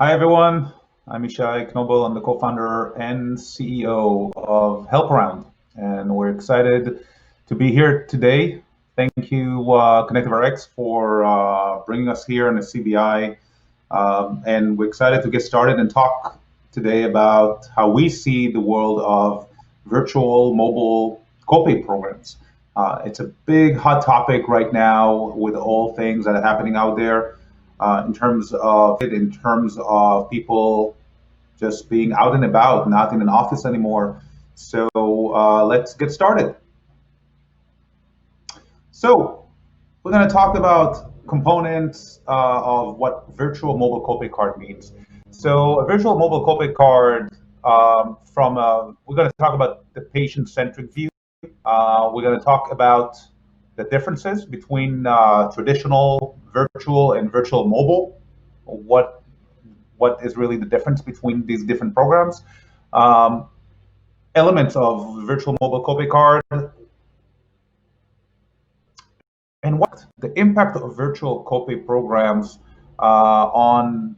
Hi, everyone. I'm Ishai Knobel. I'm the co-founder and CEO of HelpAround, and we're excited to be here today. Thank you, ConnectiveRx, for bringing us here in the CBI. And we're excited to get started and talk today about how we see the world of virtual mobile copay programs. It's a big hot topic right now with all things that are happening out there in terms of people just being out and about, not in an office anymore. So let's get started. So we're going to talk about components of what virtual mobile copay card means. So a virtual mobile copay card, we're going to talk about the patient-centric view. We're going to talk about the differences between traditional virtual and virtual mobile. What is really the difference between these different programs? Um, Elements of virtual mobile copay card, and what the impact of virtual copay programs on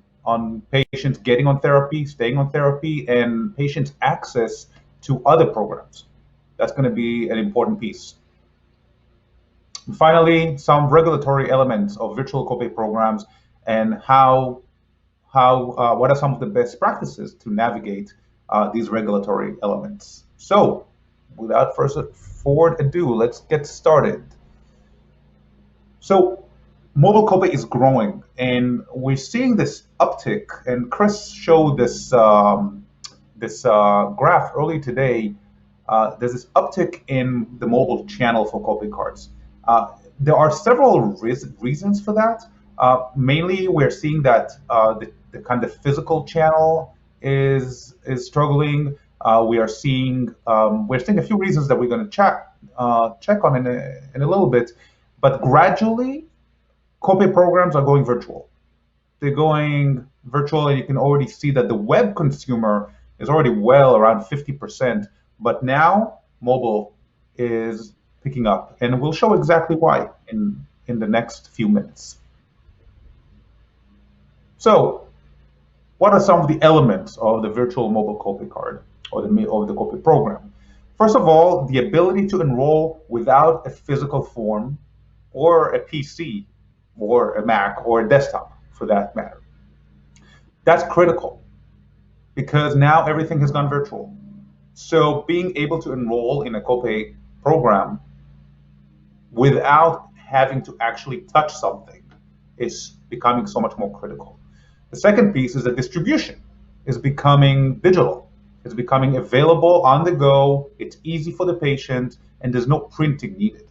patients getting on therapy, staying on therapy, and patients' access to other programs. That's going to be an important piece. And finally, some regulatory elements of virtual copay programs and how what are some of the best practices to navigate these regulatory elements. So, without further ado, let's get started. So mobile copay is growing, and we're seeing this uptick. And Chris showed this graph early today. There's this uptick in the mobile channel for copay cards. There are several reasons for that. Mainly, we're seeing that the kind of physical channel is struggling. We're seeing a few reasons that we're going to check on in a little bit, but gradually, copay programs are going virtual. They're going virtual, and you can already see that the web consumer is already well around 50%, but now mobile is picking up, and we'll show exactly why in the next few minutes. So, what are some of the elements of the virtual mobile copay card or the copay program? First of all, the ability to enroll without a physical form or a PC or a Mac or a desktop for that matter. That's critical because now everything has gone virtual. So being able to enroll in a copay program without having to actually touch something is becoming so much more critical. The second piece is that distribution is becoming digital. It's becoming available on the go. It's easy for the patient, and there's no printing needed.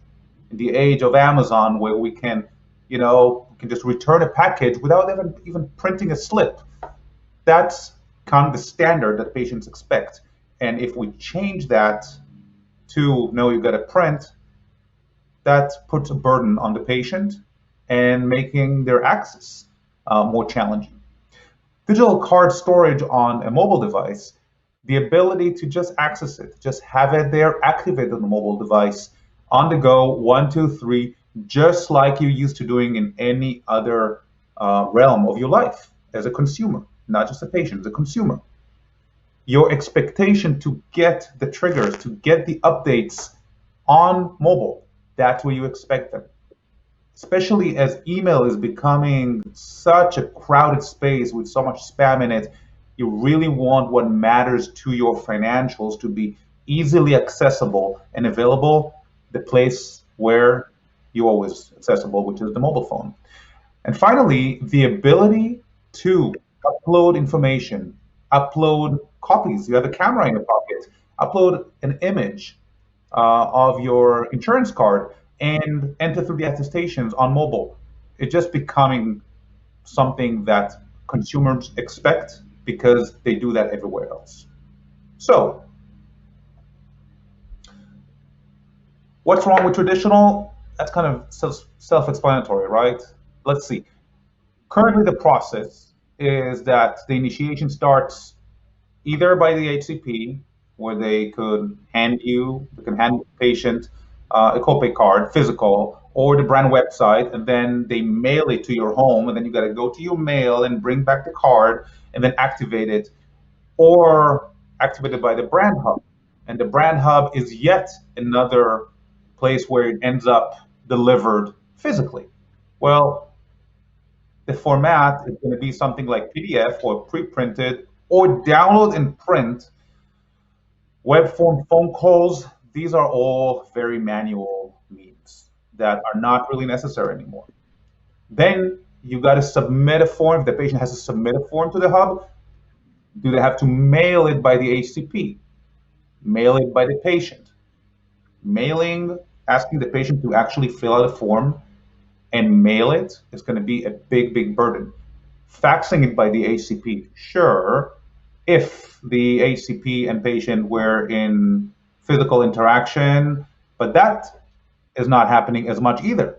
In the age of Amazon, where we can just return a package without even printing a slip, that's kind of the standard that patients expect. And if we change that to no, you got to print, that puts a burden on the patient and making their access more challenging. Digital card storage on a mobile device, the ability to just access it, just have it there, activated on the mobile device, on the go, 1, 2, 3, just like you're used to doing in any other realm of your life as a consumer, not just a patient, as a consumer. Your expectation to get the triggers, to get the updates on mobile, that's where you expect them. Especially as email is becoming such a crowded space with so much spam in it, you really want what matters to your financials to be easily accessible and available, the place where you're always accessible, which is the mobile phone. And finally, the ability to upload information, upload copies. You have a camera in your pocket, upload an image of your insurance card and enter through the attestations on mobile. It's just becoming something that consumers expect because they do that everywhere else. So, what's wrong with traditional? That's kind of self-explanatory, right? Let's see. Currently, the process is that the initiation starts either by the HCP, where they can hand the patient a copay card, physical, or the brand website, and then they mail it to your home, and then you got to go to your mail and bring back the card and then activate it, or activated by the brand hub. And the brand hub is yet another place where it ends up delivered physically. Well, the format is going to be something like PDF or pre-printed or download and print. Web form phone calls, these are all very manual means that are not really necessary anymore. Then you got to submit a form. If the patient has to submit a form to the hub, do they have to mail it by the HCP? Mail it by the patient? Mailing, asking the patient to actually fill out a form and mail it is going to be a big, big burden. Faxing it by the HCP, sure, if the HCP and patient were in physical interaction, but that is not happening as much either.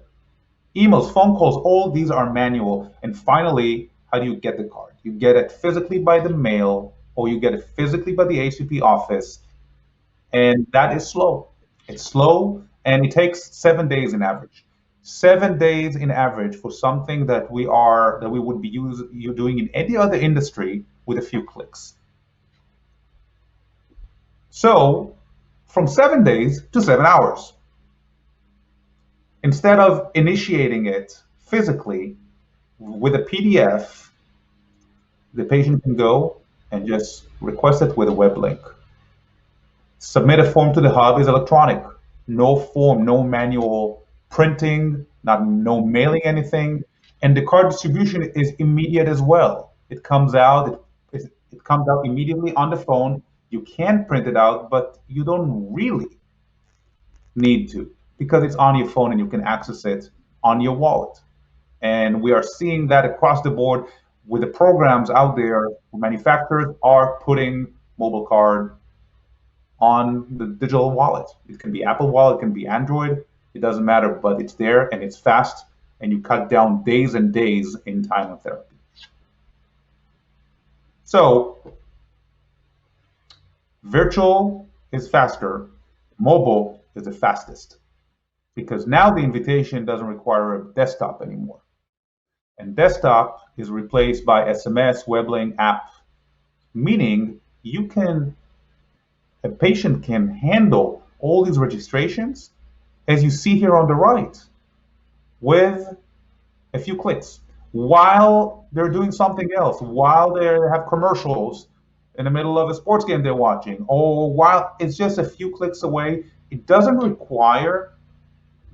Emails, phone calls, all these are manual. And finally, how do you get the card? You get it physically by the mail, or you get it physically by the HCP office, and that is slow. It's slow, and it takes 7 days in average. 7 days in average for something that we would be you doing in any other industry with a few clicks. So from 7 days to 7 hours. Instead of initiating it physically with a PDF, the patient can go and just request it with a web link. Submit a form to the hub is electronic. No form, no manual printing, no mailing anything. And the card distribution is immediate as well. It comes out, it comes out immediately on the phone. You can print it out, but you don't really need to, because it's on your phone and you can access it on your wallet. And we are seeing that across the board with the programs out there. Manufacturers are putting mobile card on the digital wallet. It can be Apple Wallet, it can be Android, it doesn't matter, but it's there and it's fast, and you cut down days and days in time of therapy. So virtual is faster, mobile is the fastest, because now the invitation doesn't require a desktop anymore. And desktop is replaced by SMS, web link, app, meaning a patient can handle all these registrations, as you see here on the right, with a few clicks, while they're doing something else, while they have commercials in the middle of a sports game they're watching, or while it's just a few clicks away. It doesn't require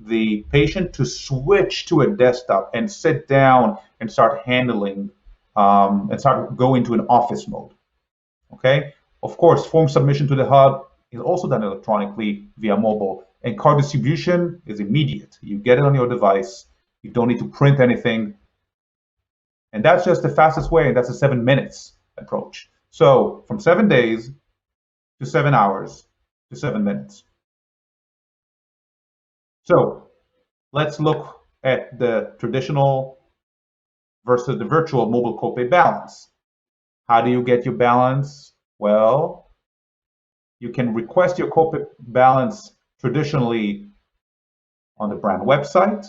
the patient to switch to a desktop and sit down and start handling and start go into an office mode. Okay. Of course, form submission to the hub is also done electronically via mobile, and card distribution is immediate. You get it on your device. You don't need to print anything. And that's just the fastest way, and that's a 7 minutes approach. So from 7 days to 7 hours to 7 minutes. So let's look at the traditional versus the virtual mobile copay balance. How do you get your balance? Well, you can request your copay balance traditionally on the brand website.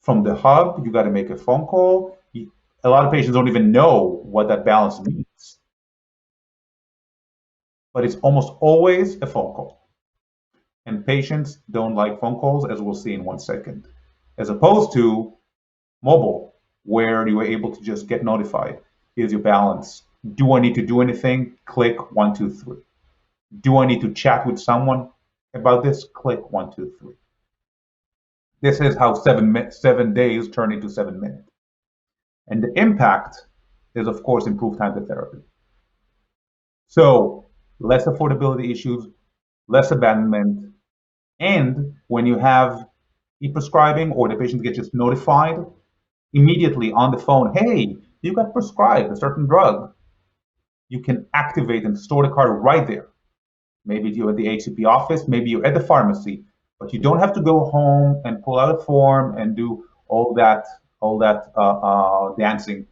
From the hub, you got to make a phone call. A lot of patients don't even know what that balance means. But it's almost always a phone call. And patients don't like phone calls, as we'll see in 1 second, as opposed to mobile, where you are able to just get notified. Here's your balance. Do I need to do anything? Click 1, 2, 3. Do I need to chat with someone about this? Click 1, 2, 3. This is how 7 days turn into 7 minutes. And the impact is, of course, improved time to therapy. So less affordability issues, less abandonment, and when you have e-prescribing or the patient gets just notified immediately on the phone, hey, you got prescribed a certain drug, you can activate and store the card right there. Maybe you're at the HCP office, maybe you're at the pharmacy, but you don't have to go home and pull out a form and do all that dancing.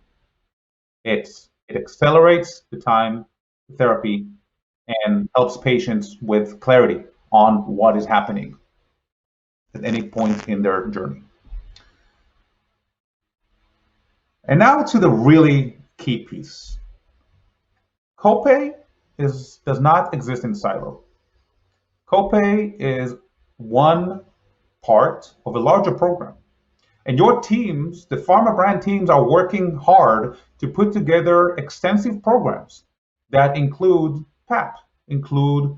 It accelerates the time to therapy and helps patients with clarity on what is happening at any point in their journey. And now to the really key piece. Copay does not exist in silo. Copay is one part of a larger program. And your teams, the pharma brand teams, are working hard to put together extensive programs that include PAP, include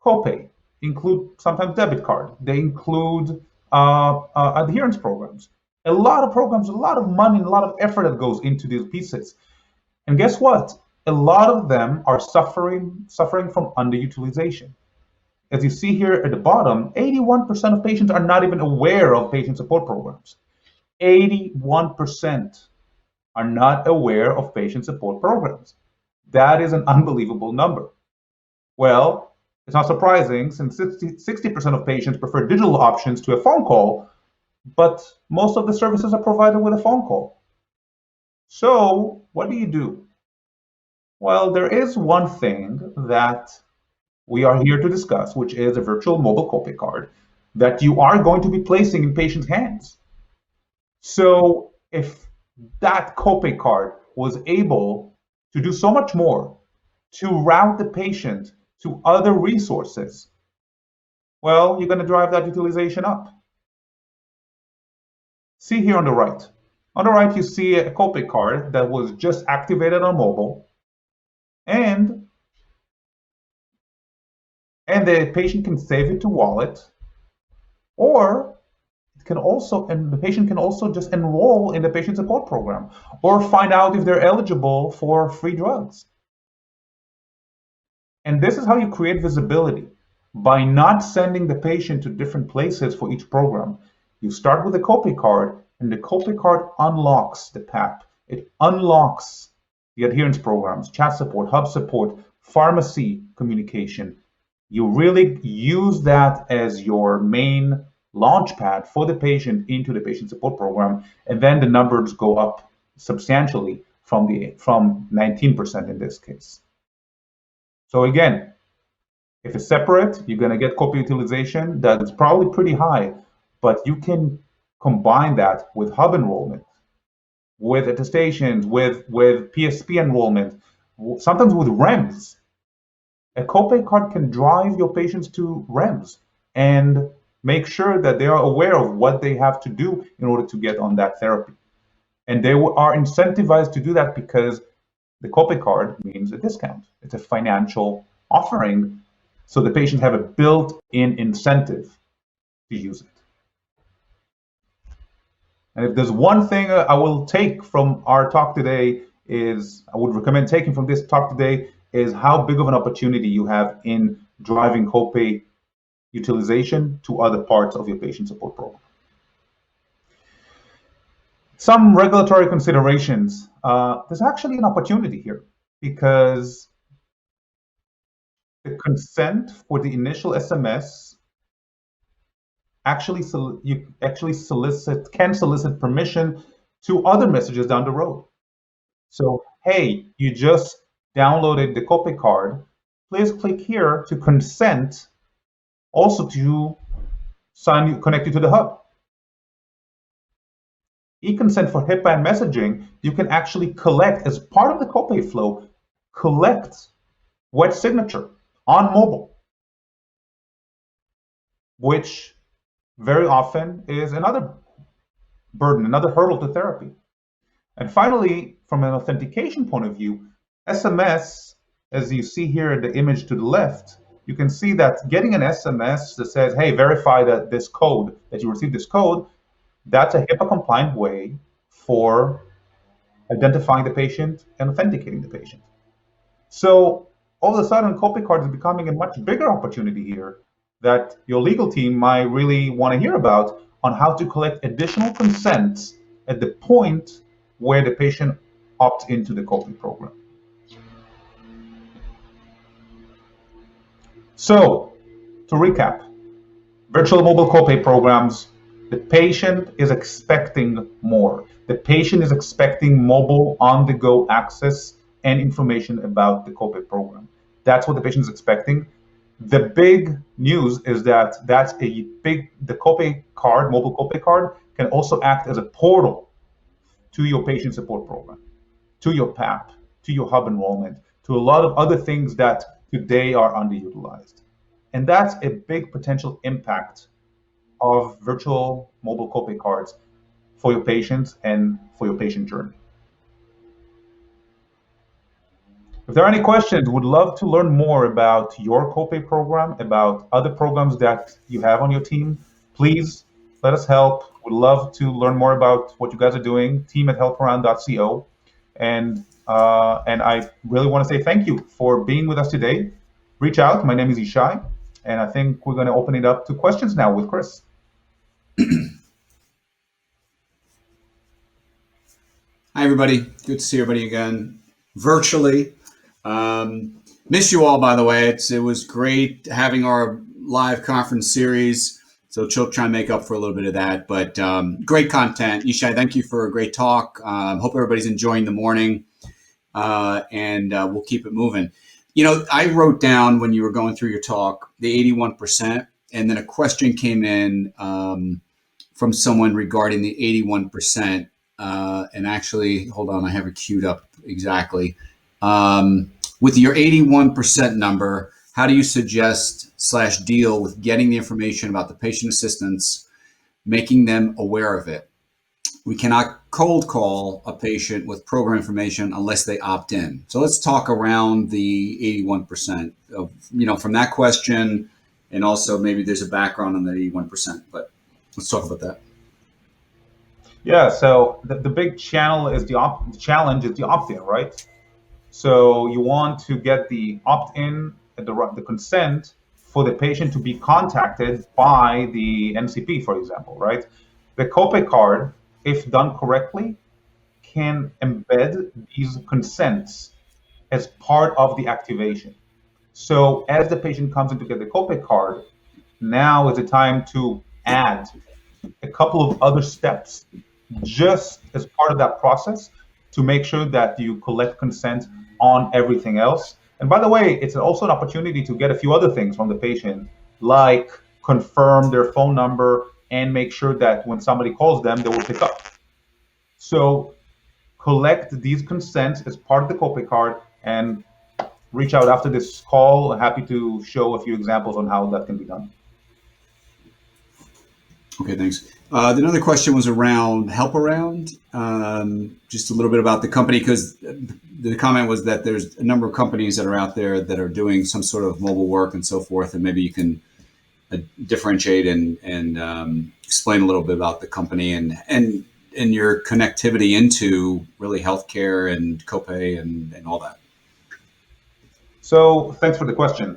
copay, include sometimes debit card. They include adherence programs. A lot of programs, a lot of money, a lot of effort that goes into these pieces. And guess what? A lot of them are suffering from underutilization. As you see here at the bottom, 81% of patients are not even aware of patient support programs. 81% are not aware of patient support programs. That is an unbelievable number. Well, it's not surprising since 60% of patients prefer digital options to a phone call, but most of the services are provided with a phone call. So, what do? Well, there is one thing that we are here to discuss, which is a virtual mobile copay card that you are going to be placing in patients' hands. So, if that copay card was able to do so much more to route the patient to other resources, well, you're going to drive that utilization up. See here on the right. On the right, you see a copay card that was just activated on mobile, and the patient can save it to wallet, or the patient can also just enroll in the patient support program or find out if they're eligible for free drugs. And this is how you create visibility by not sending the patient to different places for each program. You start with a copay card, and the copay card unlocks the PAP. It unlocks the adherence programs, chat support, hub support, pharmacy communication. You really use that as your main launchpad for the patient into the patient support program, and then the numbers go up substantially from 19% in this case. So again, if it's separate, you're going to get copay utilization that is probably pretty high, but you can combine that with hub enrollment, with attestations, with PSP enrollment, sometimes with REMS. A copay card can drive your patients to REMS and make sure that they are aware of what they have to do in order to get on that therapy. And they are incentivized to do that because the copay card means a discount. It's a financial offering, so the patients have a built-in incentive to use it. And if there's one thing I will take from our talk today I would recommend taking from this talk today is how big of an opportunity you have in driving copay utilization to other parts of your patient support program. Some regulatory considerations. There's actually an opportunity here because the consent for the initial SMS you actually can solicit permission to other messages down the road. So, hey, you just downloaded the copay card. Please click here to consent also to connect you to the hub. E-consent for HIPAA and messaging, you can actually collect, as part of the copay flow, collect wet signature on mobile, which very often is another burden, another hurdle to therapy. And finally, from an authentication point of view, SMS, as you see here in the image to the left, you can see that getting an SMS that says, hey, verify that you received this code, that's a HIPAA compliant way for identifying the patient and authenticating the patient. So all of a sudden, copay card is becoming a much bigger opportunity here that your legal team might really want to hear about on how to collect additional consents at the point where the patient opts into the copay program. So, to recap, virtual mobile copay programs, the patient is expecting more. The patient is expecting mobile on-the-go access and information about the copay program. That's what the patient is expecting. The big news is that the copay card, mobile copay card, can also act as a portal to your patient support program, to your PAP, to your hub enrollment, to a lot of other things that today are underutilized. And that's a big potential impact of virtual mobile copay cards for your patients and for your patient journey. If there are any questions, would love to learn more about your copay program, about other programs that you have on your team. Please let us help. Would love to learn more about what you guys are doing. Team@helparound.co. And I really want to say thank you for being with us today. Reach out. My name is Ishai, and I think we're going to open it up to questions now with Chris. Hi, everybody. Good to see everybody again virtually. Miss you all, by the way. It was great having our live conference series. So she'll try and make up for a little bit of that. But great content. Ishai, thank you for a great talk. Hope everybody's enjoying the morning. And we'll keep it moving. You know, I wrote down when you were going through your talk, the 81%. And then a question came in from someone regarding the 81%. And actually, hold on, I have it queued up exactly. With your 81% number, how do you suggest/deal with getting the information about the patient assistance, making them aware of it? We cannot cold call a patient with program information unless they opt in. So let's talk around the 81% of, from that question, and also maybe there's a background on that 81%, but let's talk about that. Yeah, so the big channel is the challenge is the opt-in, right? So you want to get the opt-in, the consent for the patient to be contacted by the NCP, for example, right? The copay card, if done correctly, can embed these consents as part of the activation. So as the patient comes in to get the copay card, now is the time to add a couple of other steps just as part of that process to make sure that you collect consent on everything else. And by the way, it's also an opportunity to get a few other things from the patient, like confirm their phone number and make sure that when somebody calls them, they will pick up. So collect these consents as part of the copay card and reach out after this call. Happy to show a few examples on how that can be done. Okay, thanks. Another question was around HelpAround, just a little bit about the company, because the comment was that there's a number of companies that are out there that are doing some sort of mobile work and so forth, and maybe you can differentiate and explain a little bit about the company and your connectivity into really healthcare and Copay and all that. So thanks for the question.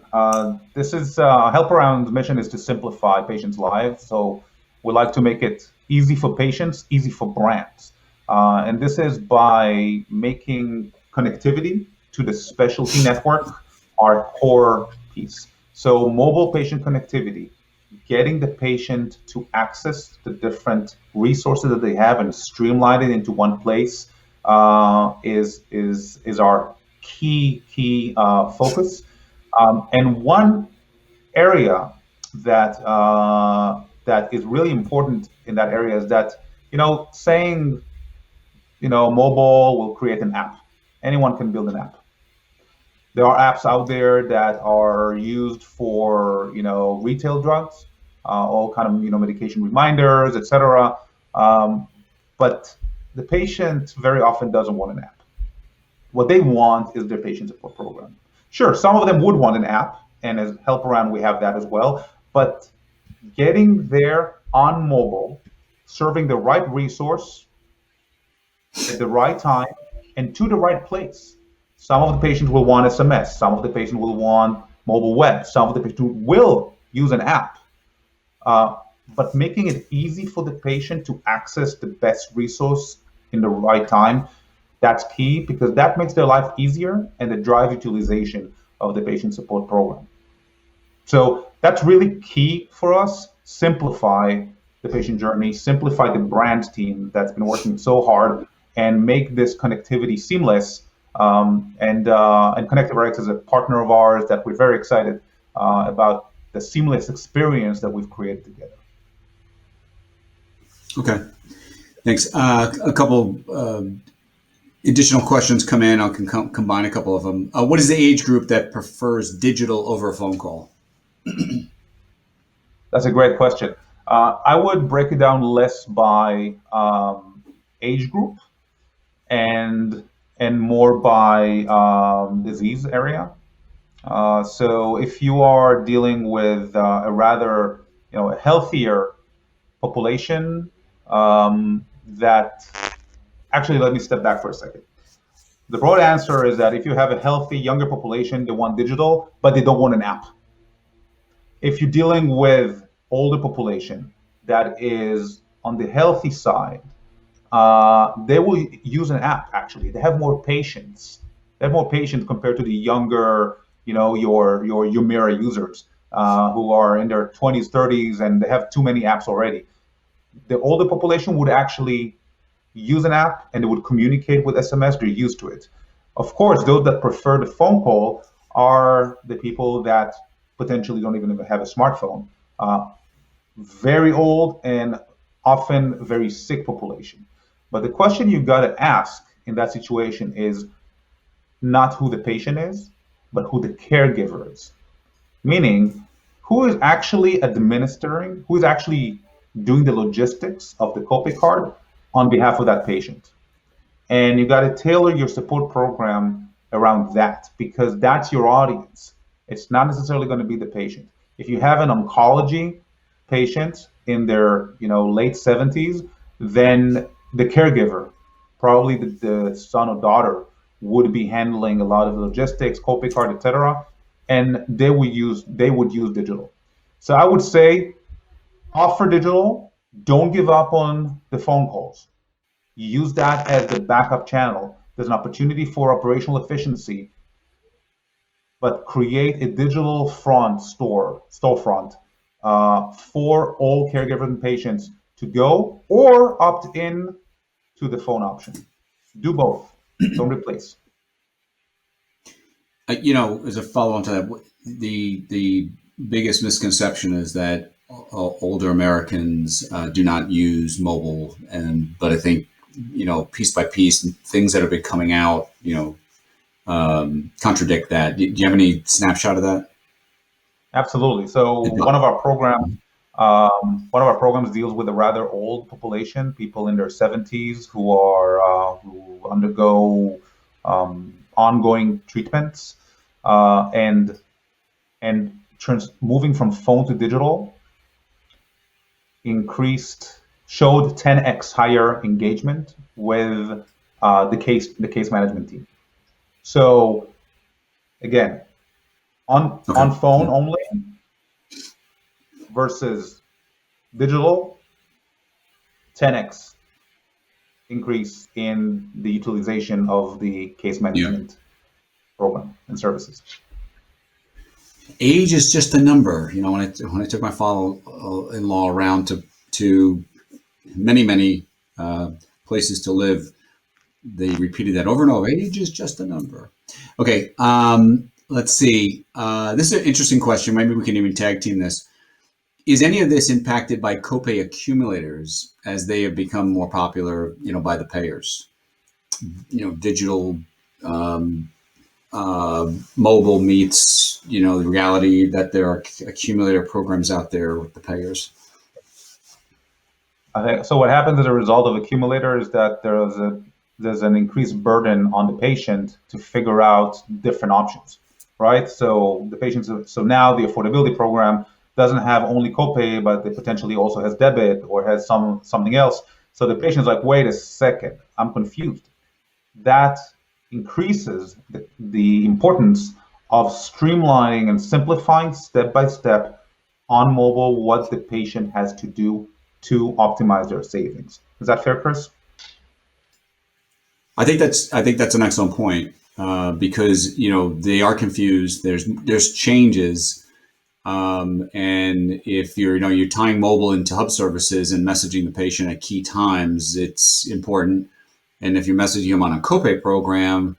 This is HelpAround's mission is to simplify patients' lives. So we like to make it easy for patients, easy for brands. And this is by making connectivity to the specialty network our core piece. So mobile patient connectivity, getting the patient to access the different resources that they have and streamline it into one place is our key focus. And one area that is really important in that area is that, saying, mobile will create an app. Anyone can build an app. There are apps out there that are used for, retail drugs, all kind of, medication reminders, etc. But the patient very often doesn't want an app. What they want is their patient support program. Sure, some of them would want an app, and as HelpAround, we have that as well. But getting there on mobile, serving the right resource at the right time and to the right place. Some of the patients will want SMS. Some of the patients will want mobile web. Some of the patients will use an app. But making it easy for the patient to access the best resource in the right time, that's key, because that makes their life easier and it drives utilization of the patient support program. So that's really key for us. Simplify the patient journey, simplify the brand team that's been working so hard, and make this connectivity seamless. And ConnectiveRx is a partner of ours that we're very excited about the seamless experience that we've created together. Okay. Thanks. A couple additional questions come in. I can combine a couple of them. What is the age group that prefers digital over a phone call? That's a great question. I would break it down less by age group and more by disease area. So if you are dealing with a rather a healthier population, that actually, let me step back for a second. The broad answer is that if you have a healthy younger population, they want digital, but they don't want an app. If you're dealing with older population that is on the healthy side, they will use an app. Actually, they have more patience. They have more patience compared to the younger, your mirror users who are in their 20s, 30s, and they have too many apps already. The older population would actually use an app and they would communicate with SMS. They're used to it. Of course, those that prefer the phone call are the people that potentially don't even have a smartphone. Very old and often very sick population. But the question you got to ask in that situation is not who the patient is, but who the caregiver is. Meaning, who is actually administering, who is actually doing the logistics of the copay card on behalf of that patient. And you got to tailor your support program around that because that's your audience. It's not necessarily going to be the patient. If you have an oncology patient in their late 70s, then the caregiver, probably the son or daughter, would be handling a lot of the logistics, copay card, etc., and they would use digital. So I would say offer digital. Don't give up on the phone calls. Use that as the backup channel. There's an opportunity for operational efficiency, but create a digital storefront for all caregivers and patients to go or opt in to the phone option. Do both. Don't replace. As a follow-on to that, the biggest misconception is that older Americans do not use mobile, but I think piece by piece, things that have been coming out, contradict that. Do you have any snapshot of that? Absolutely. So one of our programs deals with a rather old population, people in their 70s who undergo ongoing treatments, and moving from phone to digital showed 10x higher engagement with the case management team. So again, on phone only versus digital, 10x increase in the utilization of the case management program and services. Age is just a number. When I took my father-in-law around to many places to live, they repeated that over and over. Age is just a number. Okay, let's see. This is an interesting question. Maybe we can even tag team this. Is any of this impacted by copay accumulators as they have become more popular, by the payers? Digital, mobile meets, the reality that there are accumulator programs out there with the payers. I think so. What happens as a result of accumulator is that there's an increased burden on the patient to figure out different options, right? So now the affordability program doesn't have only copay, but it potentially also has debit or has something else. So the patient's like, wait a second, I'm confused. That increases the importance of streamlining and simplifying step by step on mobile what the patient has to do to optimize their savings. Is that fair, Chris? I think that's an excellent point because they are confused. There's changes, and if you're tying mobile into hub services and messaging the patient at key times, it's important. And if you're messaging them on a copay program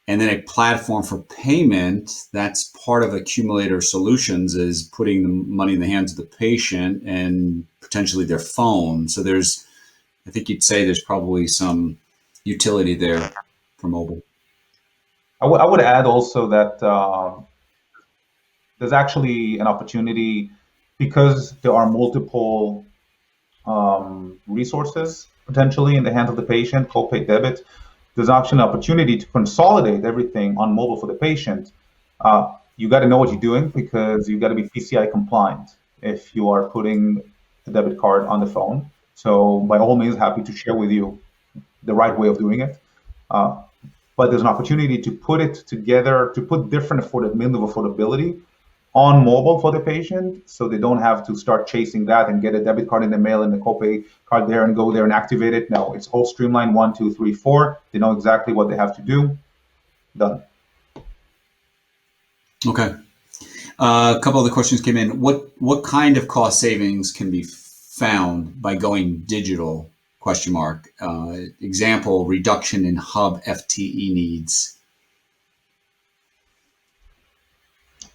and then a platform for payment, that's part of accumulator solutions is putting the money in the hands of the patient and potentially their phone. So there's I think you'd say there's probably some utility there for mobile. I would add also that there's actually an opportunity because there are multiple resources potentially in the hands of the patient, copay debit. There's actually an opportunity to consolidate everything on mobile for the patient. You got to know what you're doing because you got to be PCI compliant if you are putting a debit card on the phone. So by all means, happy to share with you the right way of doing it. Uh, but there's an opportunity to put it together, to put different means of affordability on mobile for the patient so they don't have to start chasing that and get a debit card in the mail and the copay card there and go there and activate it. No, it's all streamlined 1, 2, 3, 4. They know exactly what they have to do. Done. Okay. A couple of the questions came in. What kind of cost savings can be found by going digital? Question mark. Example: reduction in hub FTE needs.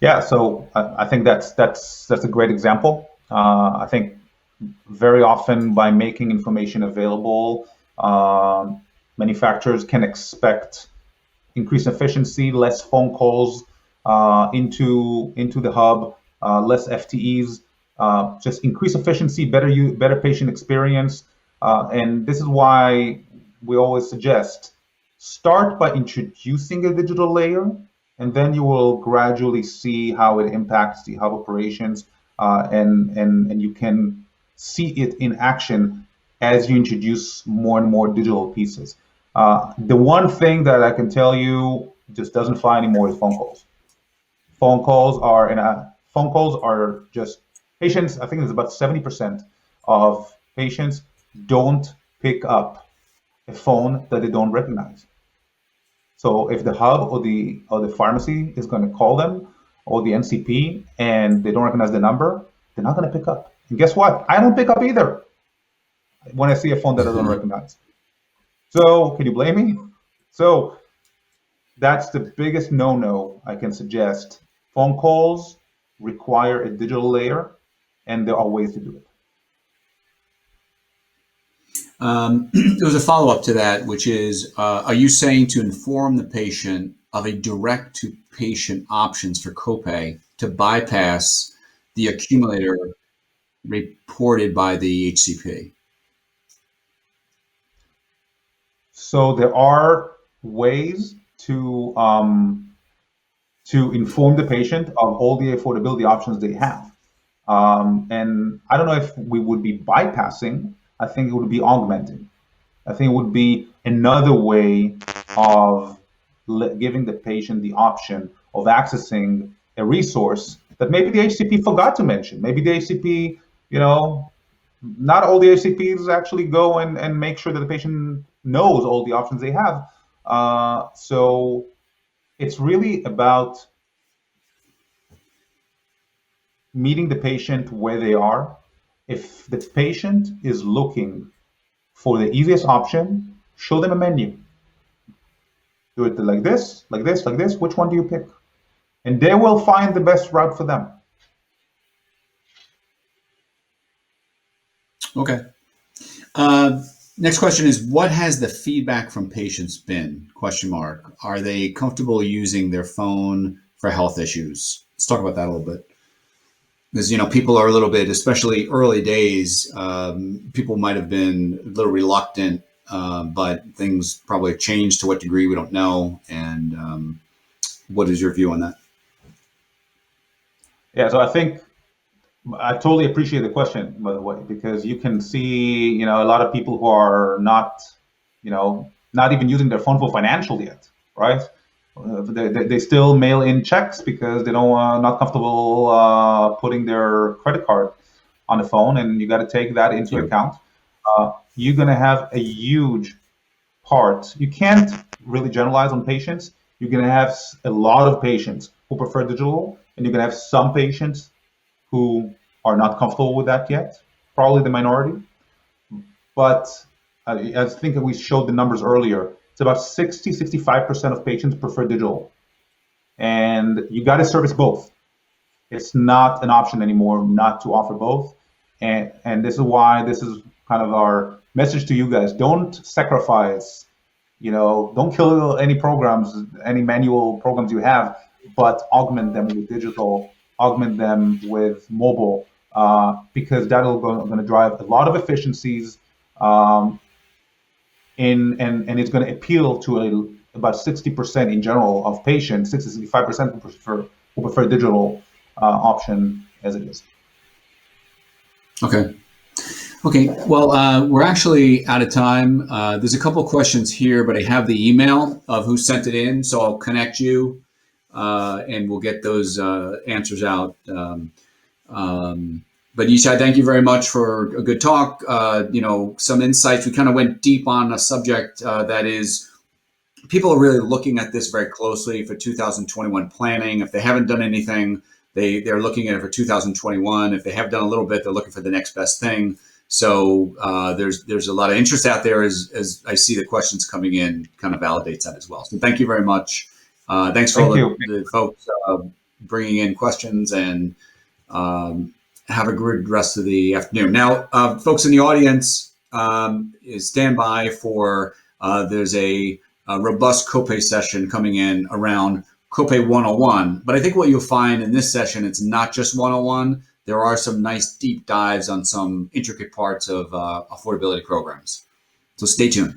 Yeah, so I think that's a great example. I think very often by making information available, manufacturers can expect increased efficiency, less phone calls into the hub, less FTEs, just increase efficiency, better patient experience, and this is why we always suggest start by introducing a digital layer, and then you will gradually see how it impacts the hub operations, and you can see it in action as you introduce more and more digital pieces. The one thing that I can tell you just doesn't fly anymore is phone calls. Phone calls are just patients. I think it's about 70% of patients don't pick up a phone that they don't recognize. So if the hub or the pharmacy is going to call them or the NCP and they don't recognize the number, they're not going to pick up. And guess what? I don't pick up either when I see a phone that I don't recognize. So can you blame me? So that's the biggest no-no I can suggest. Phone calls require a digital layer, and there are ways to do it. There was a follow-up to that, which is, are you saying to inform the patient of a direct-to-patient options for copay to bypass the accumulator reported by the HCP? So there are ways to inform the patient of all the affordability options they have. And I don't know if we would be bypassing. I think it would be augmenting. I think it would be another way of giving the patient the option of accessing a resource that maybe the HCP forgot to mention. Maybe the HCP, not all the HCPs actually go and make sure that the patient knows all the options they have. So it's really about meeting the patient where they are. If the patient is looking for the easiest option, show them a menu. Do it like this, like this, like this. Which one do you pick? And they will find the best route for them. Okay. Next question is, what has the feedback from patients been? Question mark. Are they comfortable using their phone for health issues? Let's talk about that a little bit. Because, people are a little bit, especially early days, people might have been a little reluctant, but things probably have changed. To what degree, we don't know. And what is your view on that? Yeah, so I think I totally appreciate the question, by the way, because you can see, a lot of people who are not, not even using their phone for financial yet, right? They still mail in checks because they don't not comfortable putting their credit card on the phone, and you got to take that into account. You're going to have a huge part. You can't really generalize on patients. You're going to have a lot of patients who prefer digital, and you're going to have some patients who are not comfortable with that yet, probably the minority. But I think we showed the numbers earlier. It's about 65% of patients prefer digital. And you got to service both. It's not an option anymore not to offer both. And this is why this is kind of our message to you guys: don't sacrifice, don't kill any programs, any manual programs you have, but augment them with digital, augment them with mobile, because that'll going to drive a lot of efficiencies, and it's going to appeal to about 60% in general of patients. 65% will prefer digital option as it is. Okay. Okay. Well, we're actually out of time. There's a couple questions here, but I have the email of who sent it in, so I'll connect you, and we'll get those answers out. But Yishai, thank you very much for a good talk. Some insights. We kind of went deep on a subject that is, people are really looking at this very closely for 2021 planning. If they haven't done anything, they're looking at it for 2021. If they have done a little bit, they're looking for the next best thing. So there's a lot of interest out there as I see the questions coming in, kind of validates that as well. So thank you very much. Thanks for all the folks bringing in questions, and have a good rest of the afternoon. Now, folks in the audience, stand by for there's a robust Copay session coming in around Copay 101. But I think what you'll find in this session, it's not just 101. There are some nice deep dives on some intricate parts of affordability programs. So stay tuned.